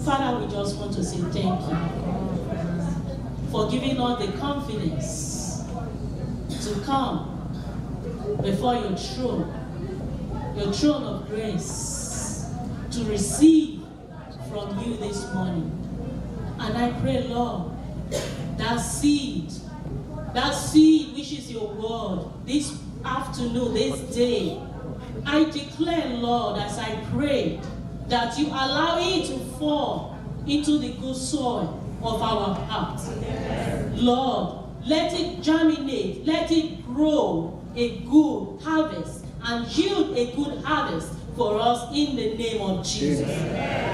Father, we just want to say thank you for giving us the confidence to come before your throne of grace, to receive from you this morning. And I pray, Lord, that seed which is your word, this afternoon, this day, I declare, Lord, as I pray, that you allow it to fall into the good soil of our hearts. Lord, let it germinate, let it grow a good harvest and yield a good harvest for us in the name of Jesus.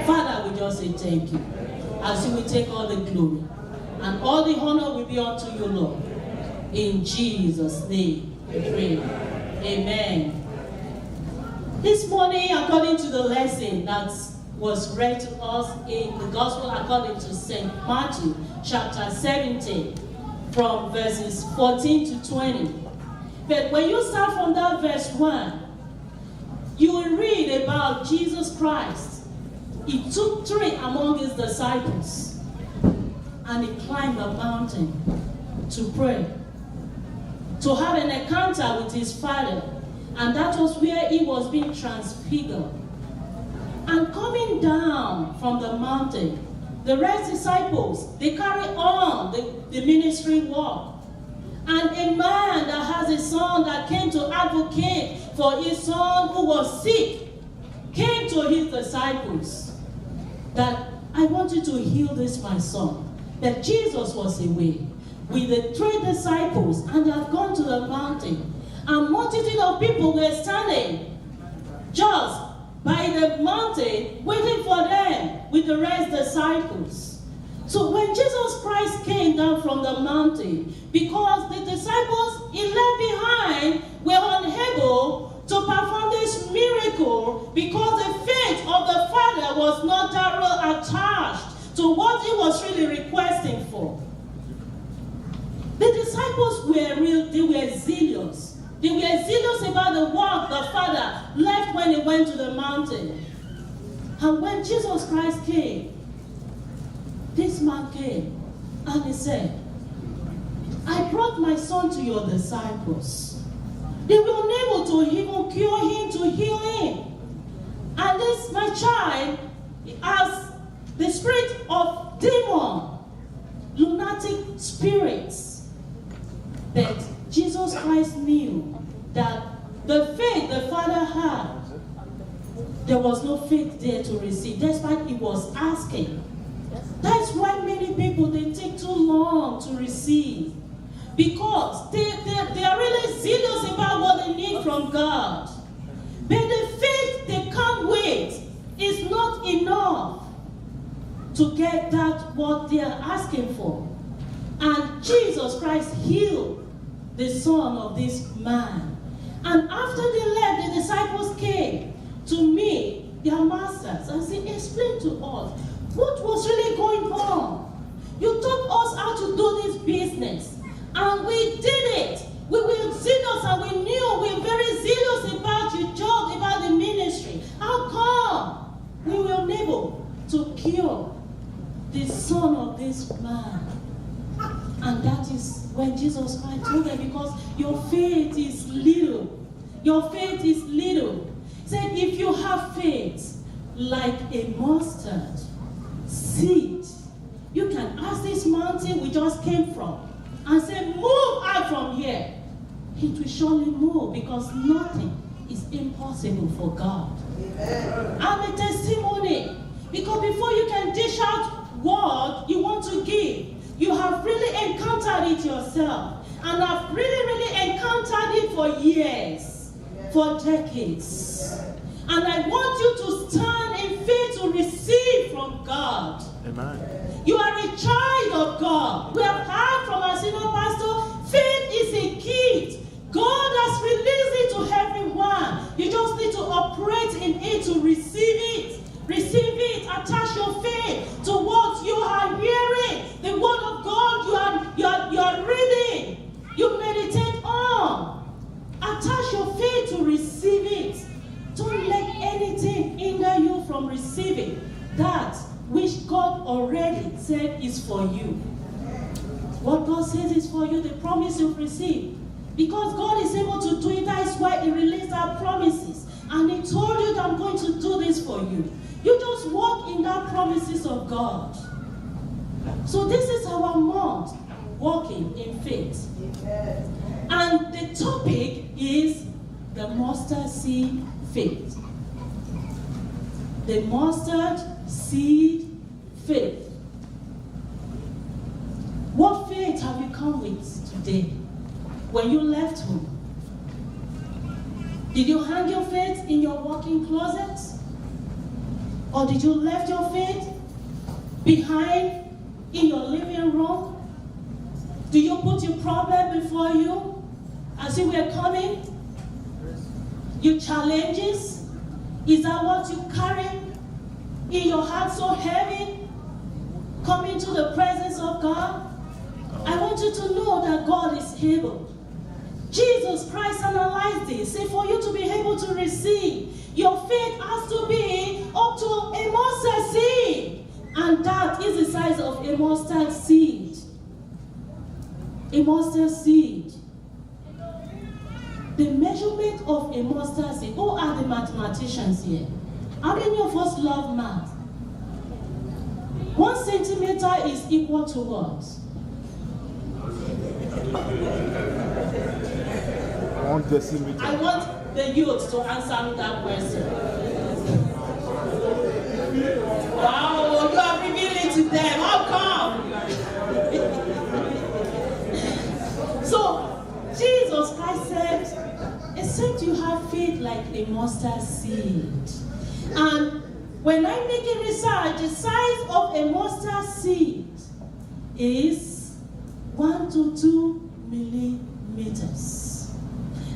Father, we just say thank you. As you will take all the glory and all the honor will be unto you, Lord. In Jesus' name we pray. Amen. This morning, according to the lesson that was read to us in the Gospel according to St. Matthew, chapter 17, from verses 14 to 20. But when you start from that verse 1, you will read about Jesus Christ. He took 3 among his disciples and he climbed a mountain to pray, to have an encounter with his Father. And that was where he was being transfigured. And coming down from the mountain, the rest disciples, they carry on the ministry work. And a man that has a son that came to advocate for his son who was sick, came to his disciples that, I want you to heal this my son. That Jesus was away with the 3 disciples and they have gone to the mountain. And multitude of people were standing just by the mountain waiting for them with the rest disciples. So when Jesus Christ came down from the mountain, because the disciples he left behind were unable to perform this miracle because the faith of the Father was not directly attached to what he was really requesting for. The disciples were they were zealous. They were zealous about the work the Father left when he went to the mountain. And when Jesus Christ came, this man came and he said, I brought my son to your disciples. They were unable to even cure him, to heal him. And this, my child, has the spirit of demon, lunatic spirits. But Jesus Christ knew that the faith the Father had, there was no faith there to receive, despite he was asking. That's why many people, they take too long to receive. Because they are really zealous about what they need from God. But the faith they come with is not enough to get that what they are asking for. And Jesus Christ healed the son of this man. And after they left, the disciples came to meet their masters and said, explain to us, what was really going on? You taught us how to do this business, and we did it. We were zealous and we knew we were very zealous about your job, about the ministry. How come we were unable to cure the son of this man? And that is when Jesus Christ told them, because your faith is little. Your faith is little. He said, if you have faith like a mustard seed, you can ask this mountain we just came from and say, move out from here. It will surely move, because nothing is impossible for God. Amen. I'm a testimony, because before you can dish out what you want to give, you have really encountered it yourself. And I've really encountered it for years, for decades. And I want you to stand in faith to receive from God. Amen. You are a child of God. We have heard from our senior pastor, faith is a gift. God has released it to everyone. You just need to operate in it to receive it. Receive it. Attach your faith to what you are hearing. The word of God you are reading. You meditate on. Attach your faith to receive it. Don't let anything hinder you from receiving that which said is for you. What God says is for you, the promise you've received. Because God is able to do it, that is why He released our promises. And He told you that I'm going to do this for you. You just walk in that promises of God. So this is our month, walking in faith. And the topic is the mustard seed faith. The mustard seed faith. What faith have you come with today? When you left home, did you hang your faith in your walk-in closet? Or did you left your faith behind in your living room? Do you put your problem before you as you were coming? Your challenges? Is that what you carry in your heart so heavy? Coming to the presence of God? I want you to know that God is able. Jesus Christ analyzed this. Say, for you to be able to receive, your faith has to be up to a mustard seed. And that is the size of a mustard seed. A mustard seed. The measurement of a mustard seed. Who are the mathematicians here? How many of us love math? 1 centimeter is equal to what? 1 decimeter. I want the youth to answer me that question. Wow, you are revealing to them. How come? So, Jesus Christ said, except you have faith like a mustard seed. And when I make a research, the size of a mustard seed is 1 to 2 millimeters.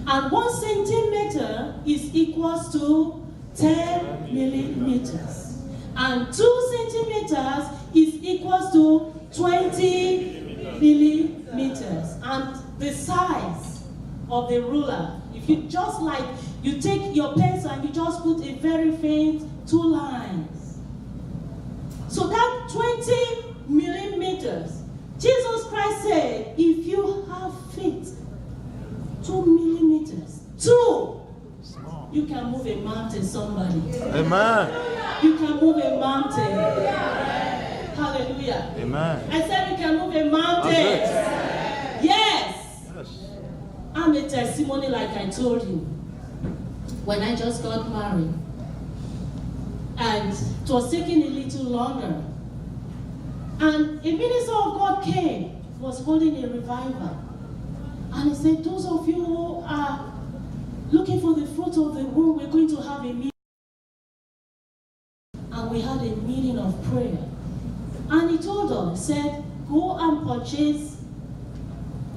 And 1 centimeter is equals to 10 millimeters. And 2 centimeters is equals to 20 millimeters. And the size of the ruler, if you just like, you take your pencil and you just put a very faint 2 lines. So that 20 millimeters, Jesus Christ said, if you have faith, 2 millimeters, 2, you can move a mountain, somebody. Amen. You can move a mountain. Hallelujah. Amen. I said you can move a mountain. Yes. I'm a testimony like I told you. When I just got married, and it was taking a little longer, and a minister of God came, was holding a revival. And he said, those of you who are looking for the fruit of the womb, we're going to have a meeting. And we had a meeting of prayer. And he told us, he said, go and purchase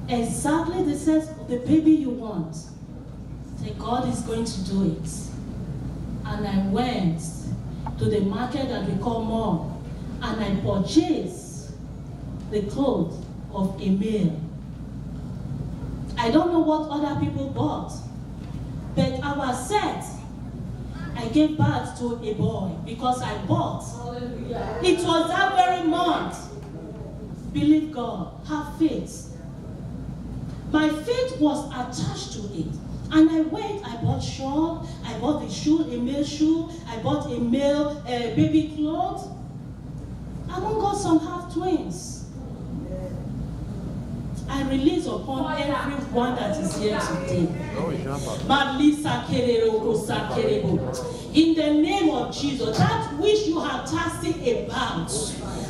exactly the size of the baby you want. Say, God is going to do it. And I went to the market that we call mall, and I purchased the clothes of a male. I don't know what other people bought, but our set, I gave birth to a boy because I bought. Hallelujah. It was that very month. Believe God, have faith. My faith was attached to it. And I went, I bought shawl, I bought a shoe, a male shoe, I bought a male baby clothes. I even got some half twins. I release upon everyone that is here today. In the name of Jesus, that which you have tasted about,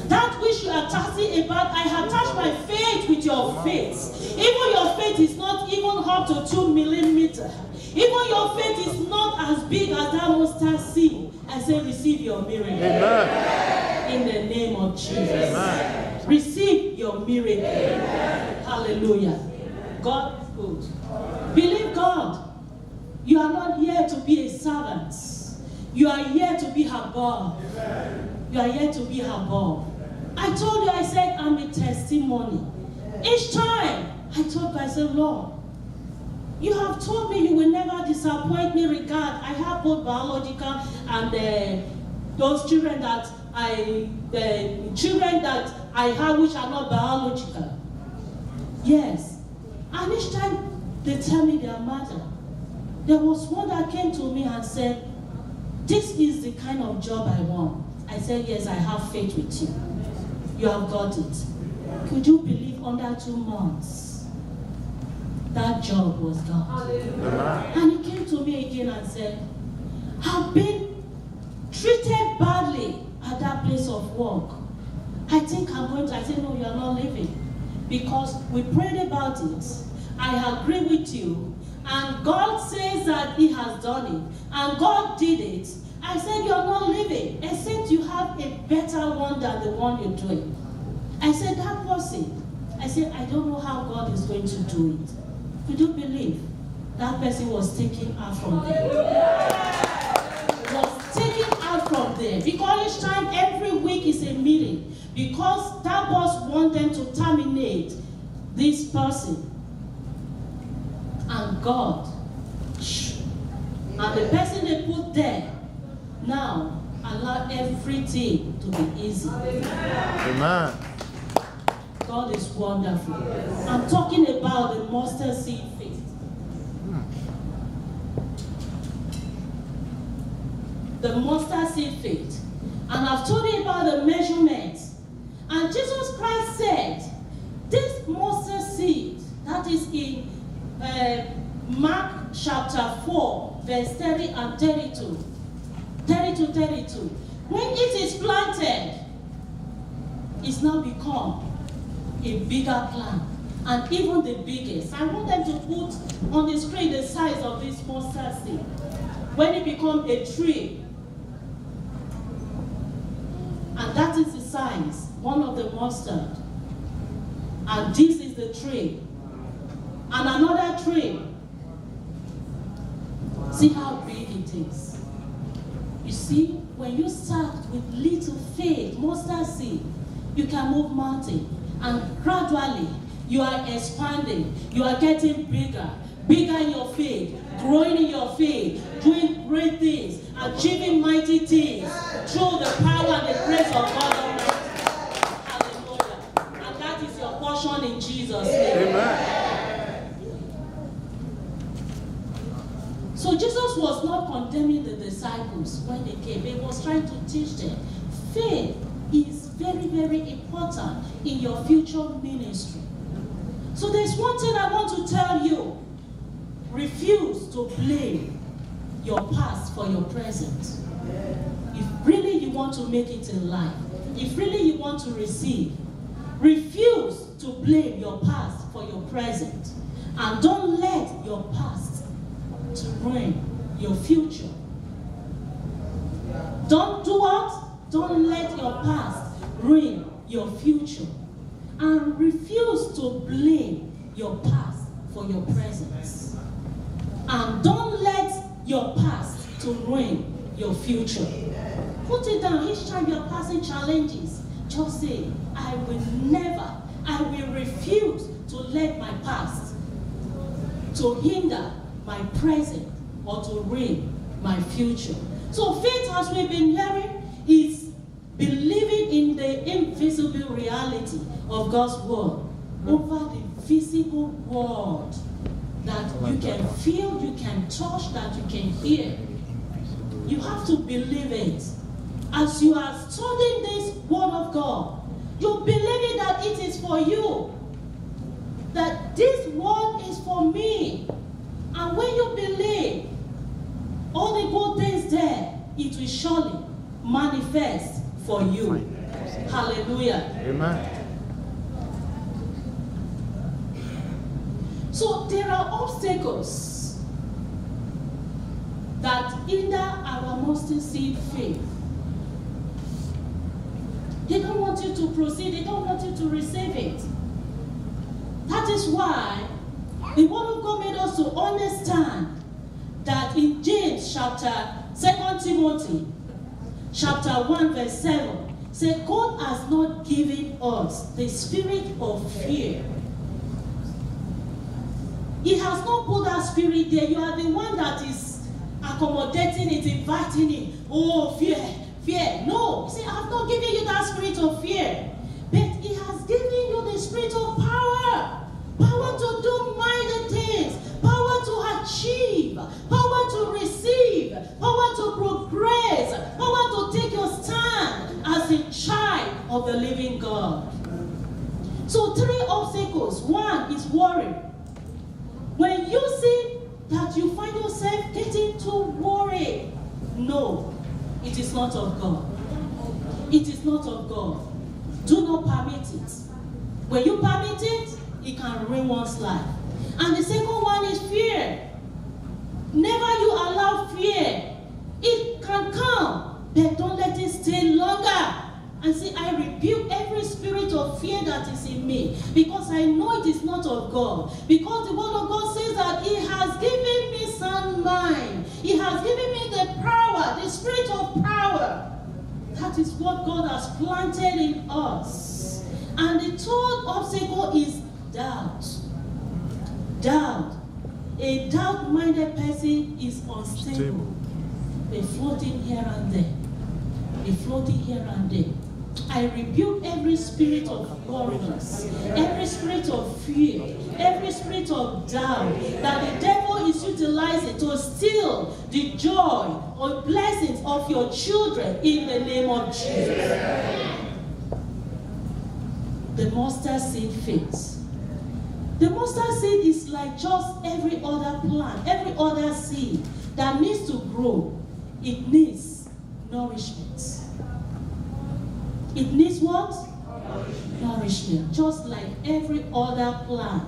that which you are tasting about, I have touched my faith with your faith. Even your faith is not even up to 2 millimeters. Even your faith is not as big as that mustard seed. I say, receive your miracle. Amen. In the name of Jesus. Amen. Receive your miracle. Amen. Hallelujah. God is good. Believe God. You are not here to be a servant. You are here to be above. You are here to be above. I told you, I said, I'm a testimony. Each time, I told God, I said, Lord, you have told me you will never disappoint me regard. I have both biological and those children that children that I have which are not biological. Yes. And each time they tell me their mother. There was one that came to me and said, this is the kind of job I want. I said, yes, I have faith with you. You have got it. Could you believe under 2 months, that job was gone? And he came to me again and said, I've been treated badly at that place of work. I think I'm going to, I said, no, you are not leaving. Because we prayed about it. I agree with you. And God says that he has done it. And God did it. I said, you are not leaving. Except you have a better one than the one you're doing. I said, that person. I said, I don't know how God is going to do it. Could you believe that person was taken out from there? Was taken out from there. Because each time, every week is a meeting. Because that boss wants them to terminate this person. And God, and the person they put there, now allow everything to be easy. Amen. God is wonderful. I'm talking about the mustard seed faith. The mustard seed faith. And I've told you about the measurements. And Jesus Christ said, this mustard seed, that is in Mark chapter 4, verse 30 and 32. 30 to 32. When it is planted, it's now become a bigger plant. And even the biggest. I want them to put on the screen the size of this mustard seed. When it becomes a tree, and that is the size, one of the mustard. And this is the tree. And another tree. See how big it is. You see, when you start with little faith, mustard seed, you can move mountain. And gradually, you are expanding. You are getting bigger. Bigger in your faith. Growing in your faith. Doing great things. Achieving mighty things. Through the power and the grace of God Almighty. Hallelujah. And that is your portion in Jesus' name. Amen. So Jesus was not condemning the disciples when they came. He was trying to teach them. Faith is very, very important in your future ministry. So there's one thing I want to tell you. Refuse to blame your past for your present. If really you want to make it in life, if really you want to receive, refuse to blame your past for your present. And don't let your past to ruin your future. Don't do what? Don't let your past ruin your future. And refuse to blame your past for your present. And don't let your past to ruin your future. Put it down. Each time you're passing challenges, just say, I will refuse to let my past to hinder my present or to ruin my future. So faith, as we've been hearing, is believing in the invisible reality of God's word over the visible world that you can feel, you can touch, that you can hear. You have to believe it. As you are studying this word of God, you believe that it is for you. That this word is for me. And when you believe all the good things there, it will surely manifest for you. Hallelujah. Amen. So there are obstacles that hinder our mustard seed faith. They don't want you to proceed. They don't want you to receive it. That is why the word of God made us to understand that in James chapter 2 Timothy chapter 1 verse 7 said, God has not given us the spirit of fear. He has not put that spirit there. You are the one that is accommodating it, inviting it. Oh, fear, fear. No, he said, I have not given you that spirit of fear, but he has given you the spirit of power. Power to do mighty things, power to achieve, power to receive, power to progress, power to take your stand as a child of the living God. So 3 obstacles. 1 is worry. When you see that you find yourself getting to worry, no, it is not of God. It is not of God. Do not permit it. When you permit it, it can ruin one's life. And the second one is fear. Never you allow fear. It can come, but don't let it stay longer. And say, I rebuke every spirit of fear that is in me, because I know it is not of God. Because the word of God says that He has given me sound mind. He has given me the power, the spirit of power. That is what God has planted in us. And the third obstacle is doubt. Doubt. A doubt-minded person is unstable. They're floating here and there. They're floating here and there. I rebuke every spirit of worriness, every spirit of fear, every spirit of doubt that the devil is utilizing to steal the joy or blessings of your children in the name of Jesus. The mustard seed faith. The mustard seed is like just every other plant, every other seed that needs to grow. It needs nourishment. It needs what? Nourishment. Just like every other plant.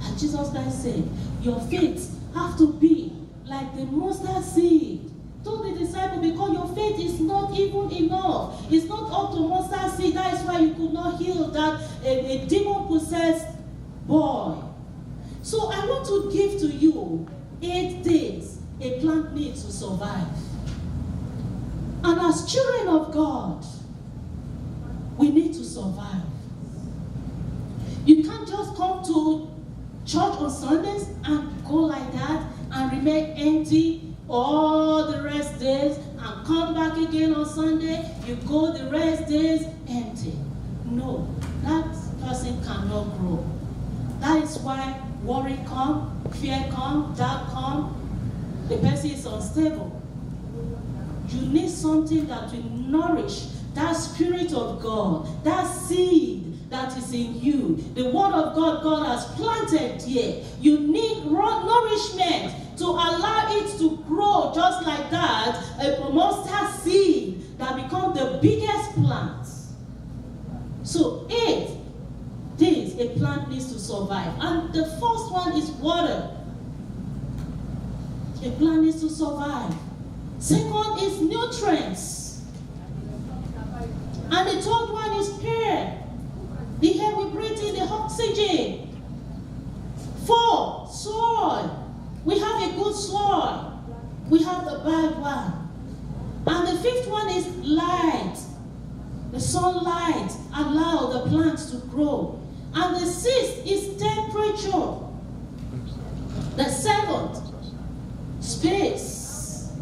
And Jesus Christ said, your faith have to be like the mustard seed. Told the disciple, because your faith is not even enough. It's not up to mustard seed. That is why you could not heal that a demon-possessed boy. So I want to give to you 8 things a plant needs to survive. And as children of God, we need to survive. You can't just come to church on Sundays and go like that and remain empty all the rest days and come back again on Sunday. You go the rest days empty. No, that person cannot grow. That is why worry comes, fear comes, doubt comes. The person is unstable. You need something that will nourish that spirit of God, that seed that is in you. The word of God, God has planted here. You need nourishment to allow it to grow just like that, a mustard seed that becomes the biggest plant. So 8 things a plant needs to survive. And the first one is water. A plant needs to survive. Second is nutrients. And the third one is air. The air we breathe in, the oxygen. 4, soil. We have a good soil. We have the bad one. And the 5th one is light. The sunlight allow the plants to grow. And the 6th is temperature. The 7th, space.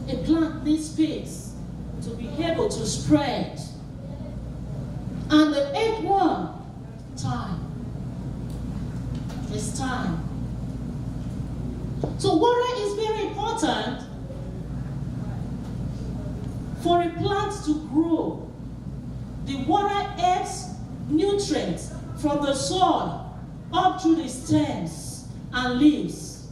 A plant needs space to be able to spread. And the 8th one, time. It's time. So water is very important for a plant to grow. The water adds nutrients from the soil up through the stems and leaves.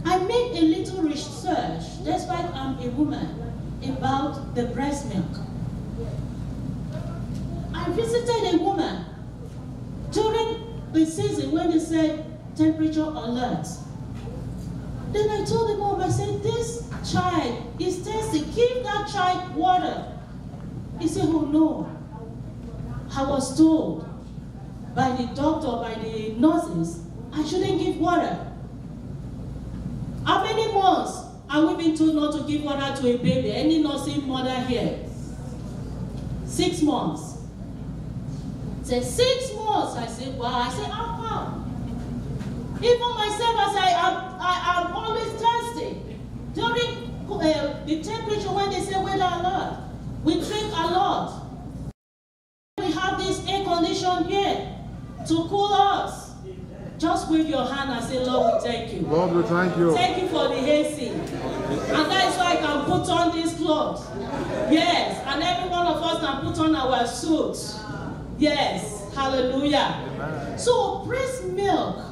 I made a little research, despite I'm a woman, about the breast milk. I visited a woman during the season when they said temperature alert. Then I told the mom, I said, this child is thirsty. Give that child water. He said, oh no. I was told by the doctor, by the nurses, I shouldn't give water. How many months are we being told not to give water to a baby? Any nursing mother here? 6 months. Say 6 months. I said, wow. I said, how come? Even myself, I say, I'm always thirsty. During the temperature when they say weather alert. We drink a lot. We have this air condition here to cool us. Just wave your hand and say, Lord, we thank you. Lord, we thank you. Thank you for the AC. And that is why I can put on this clothes. Yes. And every one of us can put on our suits. Yes. Hallelujah. Amen. So breast milk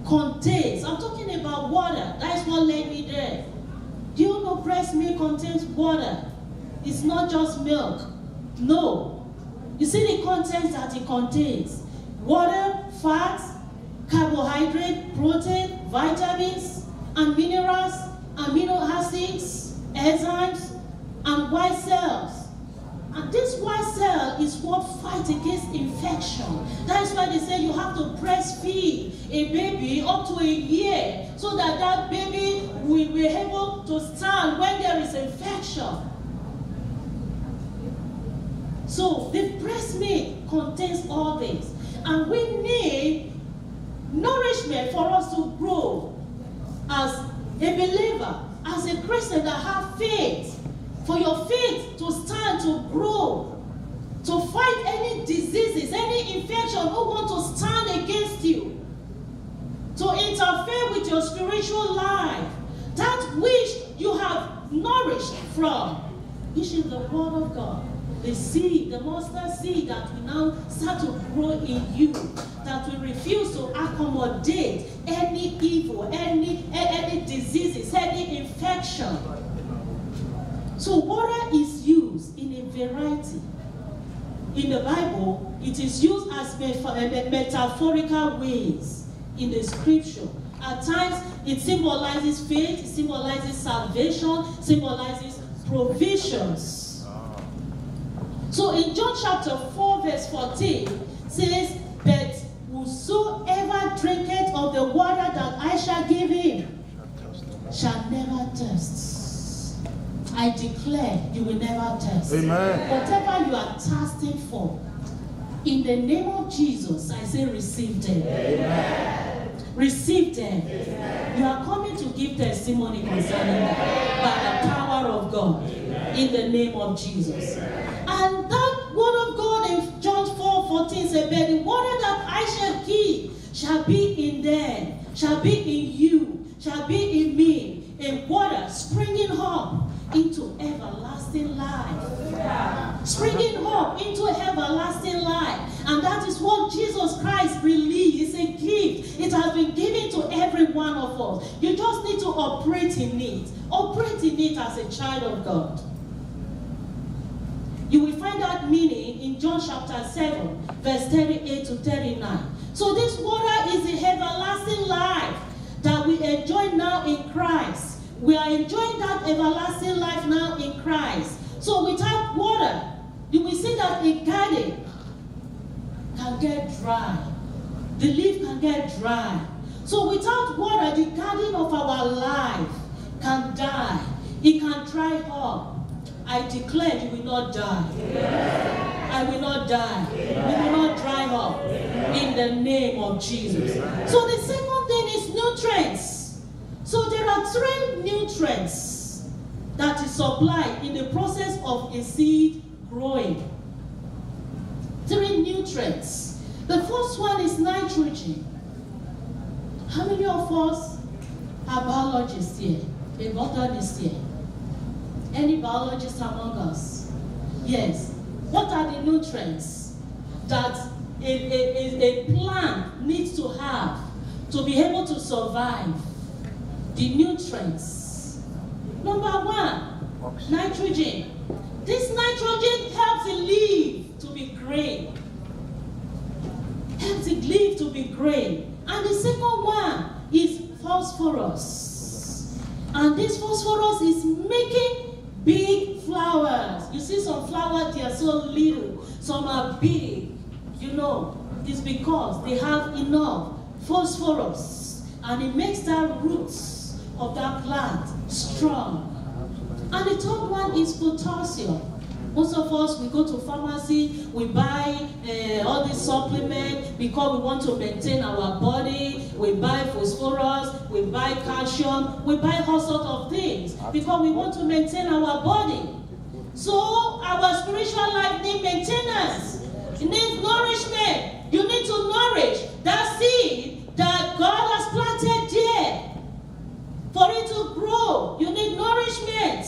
contains, I'm talking about water. That's what led me there. Do you know breast milk contains water? It's not just milk. No. You see the contents that it contains. Water, fats, carbohydrate, protein, vitamins, and minerals, amino acids, enzymes, and white cells. And this white cell is what fights against infection. That is why they say you have to breastfeed a baby up to a year so that that baby will be able to stand when there is infection. So the breast milk contains all this. And we need nourishment for us to grow as a believer, as a Christian that have faith. For your faith to stand, to grow, to fight any diseases, any infection who want to stand against you, to interfere with your spiritual life, that which you have nourished from, which is the word of God. The seed, the mustard seed that will now start to grow in you, that will refuse to accommodate any evil, any diseases, any infection. So water is used in a variety. In the Bible, it is used as metaphorical ways in the scripture. At times, it symbolizes faith, it symbolizes salvation, symbolizes provisions. So in John chapter 4 verse 14 says, "But whosoever drinketh of the water that I shall give him shall never thirst." I declare you will never thirst. Amen. Whatever you are thirsting for, in the name of Jesus, I say receive them. Amen. Receive them. Amen. You are coming to give testimony concerning that by the power of God. Amen. In the name of Jesus. Amen. And that word of God in John 4:14 says, "But the water that I shall give shall be in them, shall be in you, shall be in me, a water springing up into everlasting life." Yeah. Springing up into everlasting life. And that is what Jesus Christ released. It's a gift. It has been given to every one of us. You just need to operate in it. Operate in it as a child of God. You will find that meaning in John chapter 7, verse 38 to 39. So this water is the everlasting life that we enjoy now in Christ. We are enjoying that everlasting life now in Christ. So without water, you will see that a garden can get dry. The leaf can get dry. So without water, the garden of our life can die. It can dry up. I declare you will not die. Amen. I will not die. Amen. We will not dry up. Amen. In the name of Jesus. Amen. So the second thing is nutrients. So there are 3 nutrients that is supplied in the process of a seed growing. 3 nutrients. The first one is nitrogen. How many of us are biologists here? A botanist here? Any biologists among us? Yes. What are the nutrients that a plant needs to have to be able to survive? The nutrients. Number 1, nitrogen. This nitrogen helps the leaf to be green. Helps the leaf to be green. And the second one is phosphorus. And this phosphorus is making big flowers. You see some flowers, they are so little. Some are big. You know, it's because they have enough phosphorus. And it makes the roots of that plant strong. And the third one is potassium. Most of us, we go to pharmacy, we buy all these supplements because we want to maintain our body. We buy phosphorus, we buy calcium, we buy all sorts of things because we want to maintain our body. So our spiritual life needs maintenance. It needs nourishment. You need to nourish that seed that God has planted there. For it to grow, you need nourishment.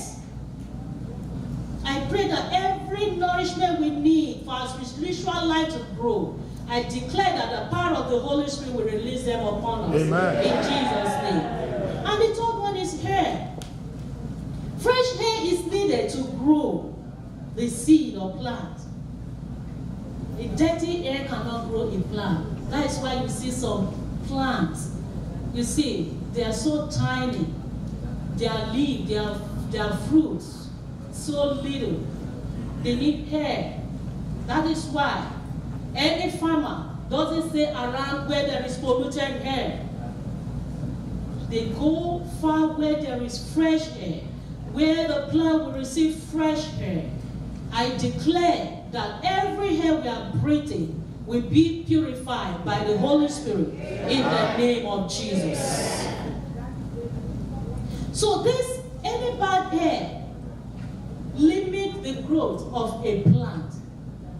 I pray that every nourishment we need for our spiritual life to grow, I declare that the power of the Holy Spirit will release them upon us. Amen. In Jesus' name. And the third one is hair. Fresh hair is needed to grow the seed or plant. A dirty air cannot grow a plant. That is why you see some plants. You see, they are so tiny. Their leaves, their fruits, so little. They need air. That is why any farmer doesn't stay around where there is polluted air. They go far where there is fresh air, where the plant will receive fresh air. I declare that every air we are breathing will be purified by the Holy Spirit in the name of Jesus. So this any bad air limit the growth of a plant.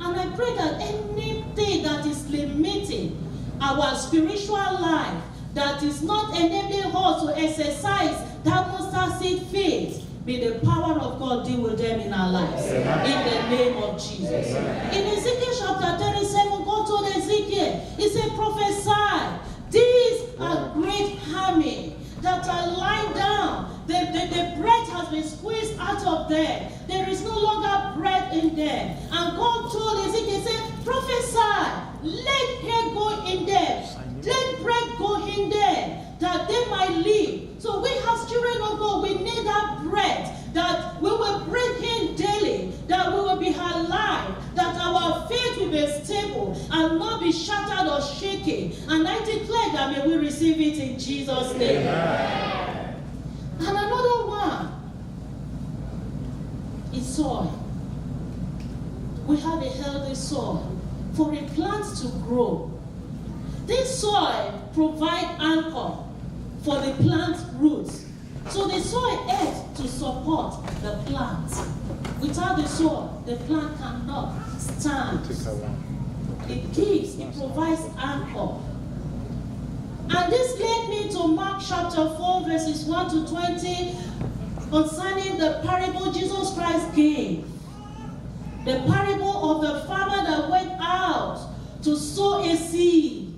And I pray that anything that is limiting our spiritual life, that is not enabling us to exercise that mustard seed faith, may the power of God deal with them in our lives. Amen. In the name of Jesus. Amen. In Ezekiel chapter 37, God told Ezekiel, he said, prophesy, these are great army that are lying down. The breath has been squeezed out of them. There is no longer breath in them. And God told Ezekiel, he said, prophesy, let air go in them, let breath go in them, that they might live. So we as children of God, we need that breath, that we will breathe in daily, that we will be alive, that our faith will be stable and not be shattered or shaken. And I declare that may we receive it in Jesus' name. Amen. And another one is soil. We have a healthy soil for a plant to grow. This soil provides anchor for the plant roots. So the soil aids to support the plant. Without the soil, the plant cannot stand. It provides anchor. And this led me to Mark chapter 4, verses 1 to 20, concerning the parable Jesus Christ gave. The parable of the farmer that went out to sow a seed.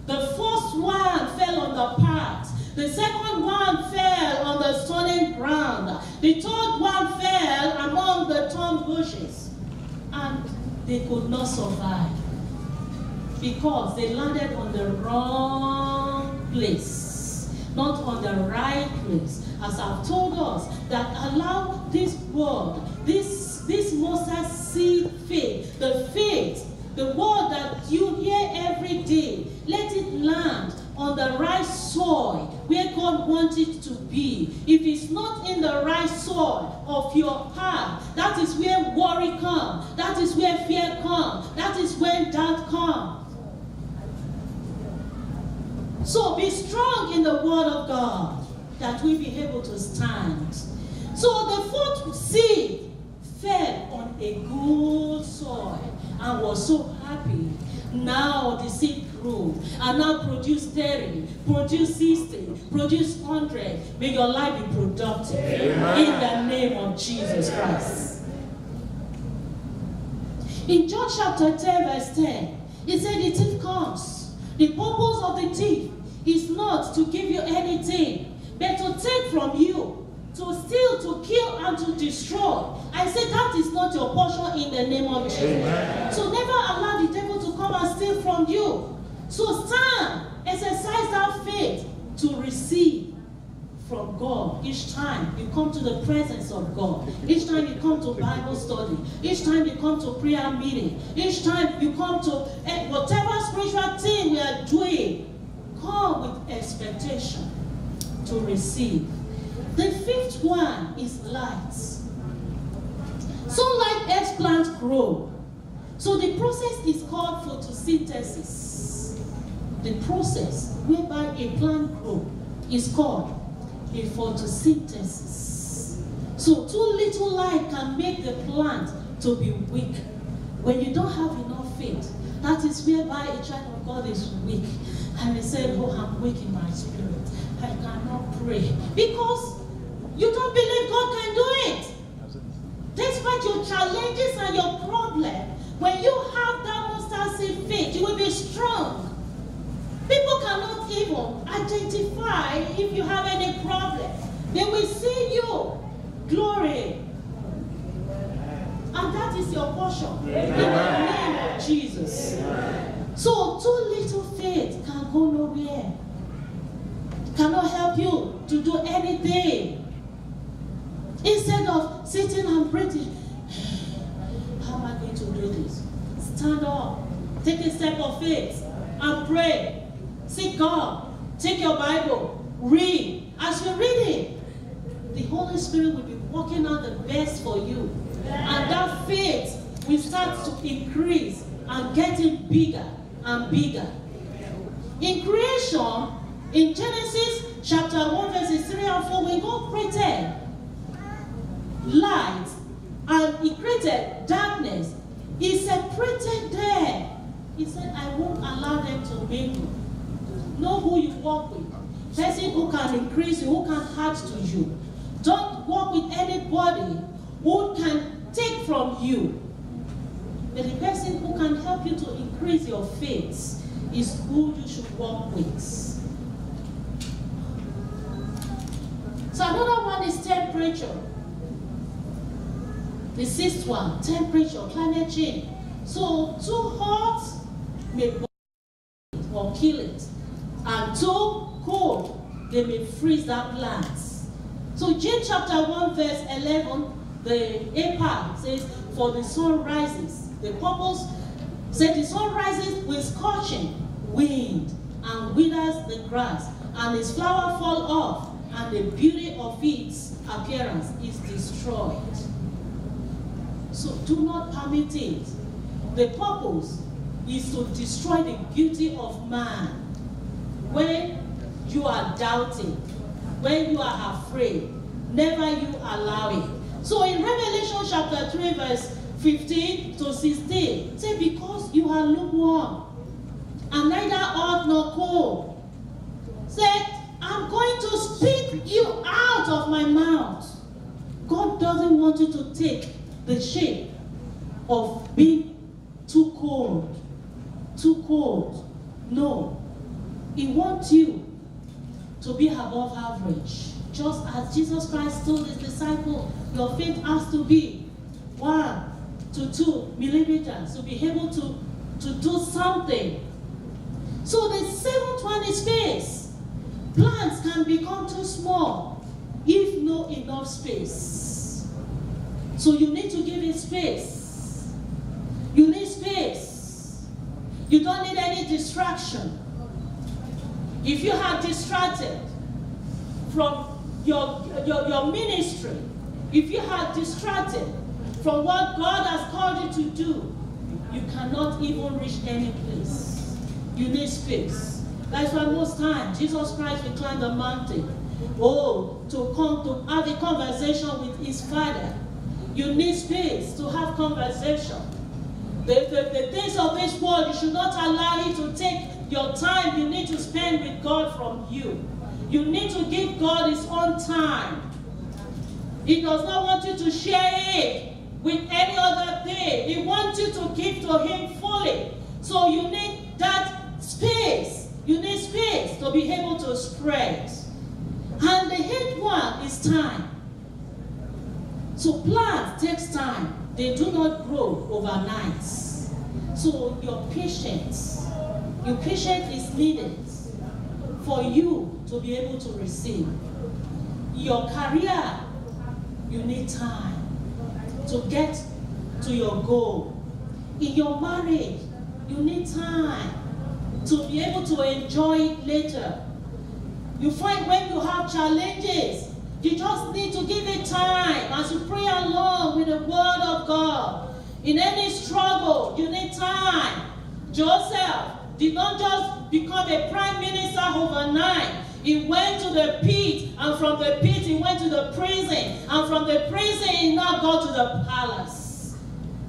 The first one fell on the path. The second one fell on the stony ground. The third one fell among the thorn bushes. And they could not survive because they landed on the wrong place, not on the right place. As I've told us, that allow this word, this mustard seed faith, the word that you hear every day, let it land on the right soil where God wants it to be. If it's not in the right soil of your heart, that is where worry comes, that is where fear comes, that is where doubt comes. So be strong in the word of God, that we be able to stand. So the fourth seed fell on a good soil and was so happy. Now the seed grew and now produce 30, produce 60, produce 100. May your life be productive. Amen. In the name of Jesus Christ. In John chapter 10, verse 10, it said the thief comes. The purpose of the thief is not to give you anything, but to take from you, to steal, to kill, and to destroy. I said that is not your portion in the name of Jesus. Amen. So never allow the devil to come and steal from you. So stand, exercise that faith to receive from God each time you come to the presence of God. Each time you come to Bible study. Each time you come to prayer meeting. Each time you come to whatever spiritual thing we are doing, come with expectation to receive. The fifth one is light. Sunlight helps plants grow. So the process is called photosynthesis. The process whereby a plant grows is called a photosynthesis. So too little light can make the plant to be weak. When you don't have enough faith, that is whereby a child of God is weak. And they say, oh, I'm weak in my spirit. I cannot pray. Because you don't believe God can do it. Despite your challenges and your problem, when you have that mustard seed faith, you will be strong. People cannot even identify if you have any problem. They will see you. Glory. And that is your portion. In the name of Jesus. So too little faith can go nowhere. Cannot help you to do anything. Instead of sitting and breathing, how am I going to do this? Stand up. Take a step of faith and pray. Seek God. Take your Bible. Read. As you read it, the Holy Spirit will be working out the best for you. And that faith will start to increase and getting bigger and bigger. In creation, in Genesis chapter 1 verses 3 and 4, when God created light and He created darkness, He separated them. He said, I won't allow them to mingle. Know who you walk with. Person who can increase you, who can add to you. Don't walk with anybody who can take from you. But the person who can help you to increase your faith is who you should walk with. So another one is temperature. The sixth one, temperature, climate change. So too hot may burn it or kill it. And too cold, they may freeze that plant. So James chapter 1 verse 11, the A part says, for the sun rises. The purpose said the sun rises with scorching wind and withers the grass, and its flower fall off, and the beauty of its appearance is destroyed. So do not permit it. The purpose is to destroy the beauty of man. When you are doubting, when you are afraid, never you allow it. So in Revelation chapter 3 verse 15 to 16, say, because you are lukewarm and neither hot nor cold, said, I'm going to spit you out of my mouth. God doesn't want you to take the shape of being too cold. Too cold. No. He wants you to be above average. Just as Jesus Christ told his disciples, your faith has to be 1 to 2 millimeters to be able to do something. So the seventh one is space. Plants can become too small if no enough space. So you need to give it space. You need space. You don't need any distraction. If you are distracted from your ministry, if you are distracted from what God has called you to do, you cannot even reach any place. You need space. That's why most times Jesus Christ will climb the mountain, to come to have a conversation with his Father. You need space to have conversation. The things of this world, you should not allow it to take your time you need to spend with God from you. You need to give God his own time. He does not want you to share it with any other thing. He wants you to give to him fully. So you need that space. You need space to be able to spread. And the eighth one is time. So plants takes time. They do not grow overnight. So your patience is needed for you to be able to receive. Your career, you need time to get to your goal. In your marriage, you need time to be able to enjoy it later. You find when you have challenges, You just need to give it time as you pray along with the word of God. In any struggle, you need time. Joseph did not just become a prime minister overnight. He went to the pit, and from the pit he went to the prison, and from the prison he now got to the palace.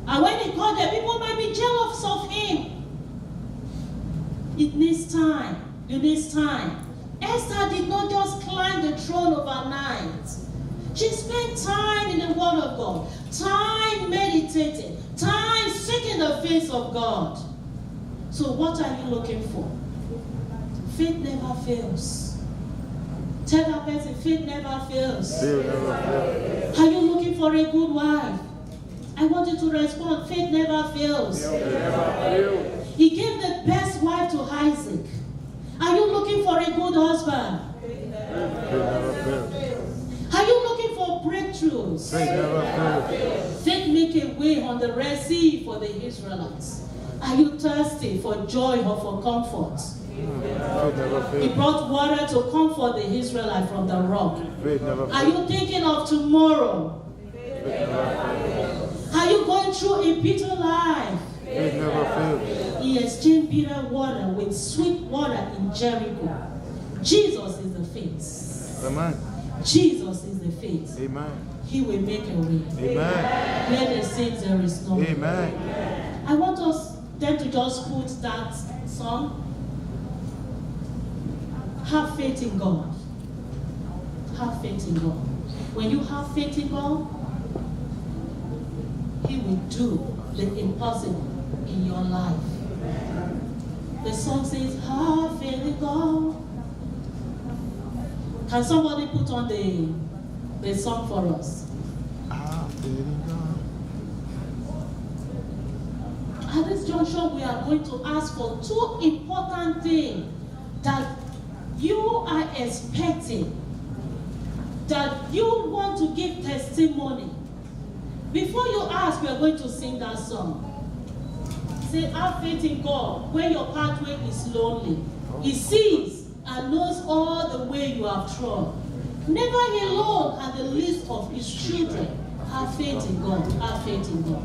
And when he got there, people might be jealous of him. It needs time. It needs time. Esther did not just climb the throne overnight. She spent time in the Word of God, time meditating, time seeking the face of God. So what are you looking for? Faith never fails. Tell that person, faith never fails. Are you looking for a good wife? I want you to respond, faith never fails. He gave the best wife to Isaac. Are you looking for a good husband? Are you looking for breakthroughs? Faith make a way on the Red Sea for the Israelites. Are you thirsty for joy or for comfort? He brought water to comfort the Israelites from the rock. Are you thinking of tomorrow? Are you going through a bitter life? He exchanged bitter water with sweet water in Jericho. Jesus is the faith. Amen. Jesus is the faith. Amen. He will make a way. Amen. Where there seems there is no way. Amen. I want us then to just put that song. Have faith in God. Have faith in God. When you have faith in God, He will do the impossible in your life. The song says, have faith in God. Can somebody put on the song for us? Have faith in God. At this junction, we are going to ask for two important things that you are expecting, that you want to give testimony. Before you ask, we are going to sing that song. Say, have faith in God when your pathway is lonely. He sees and knows all the way you have trod. Never alone at the least of his children. Have faith in God. Have faith in God.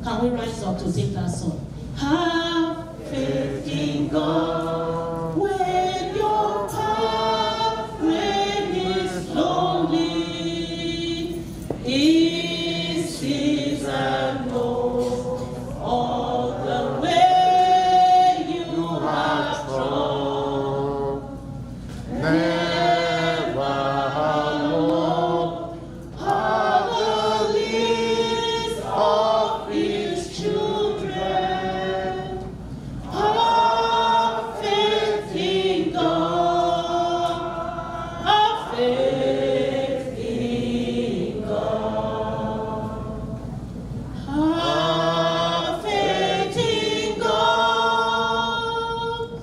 Can we rise up to sing that song? Have faith in God when your pathway is lonely. He sees and knows all the way you have trod. Never alone Are the least of his children. Have faith in God. Have faith in God. Have faith in God.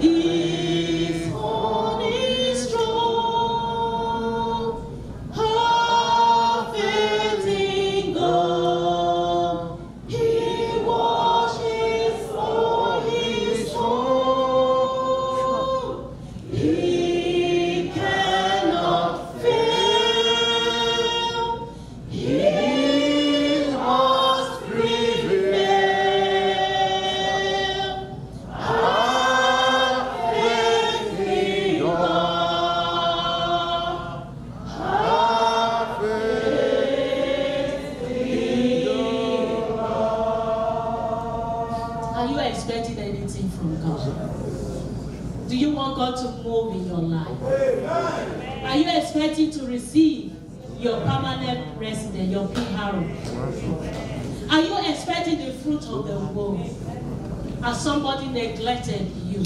His own is strong. Have faith in God. He washes all his own. He cannot fail. He must prevail. Have faith in God. Have faith in God. Are you expecting anything from God? Do you want God to move in your life? Are you expecting to receive your permanent resident, your PRO? Are you expecting the fruit of the womb? Has somebody neglected you?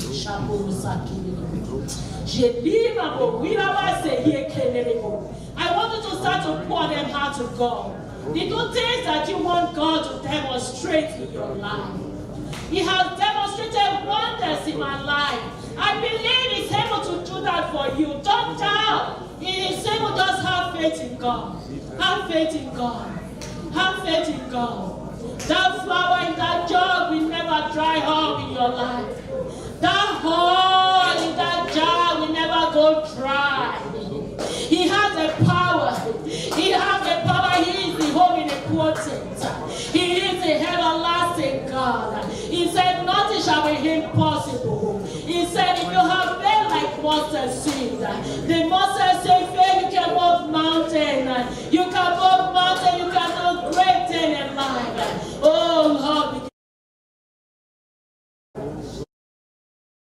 I want you to start to pour them out to God. The good things that you want God to demonstrate in your life. He has demonstrated wonders in my life. I believe He's able to do that for you. Don't doubt. He is able. Just have faith in God. Have faith in God. Have faith in God. That flower in that jug will never dry up in your life. That hole in that jar will never go dry. He has their sins. They must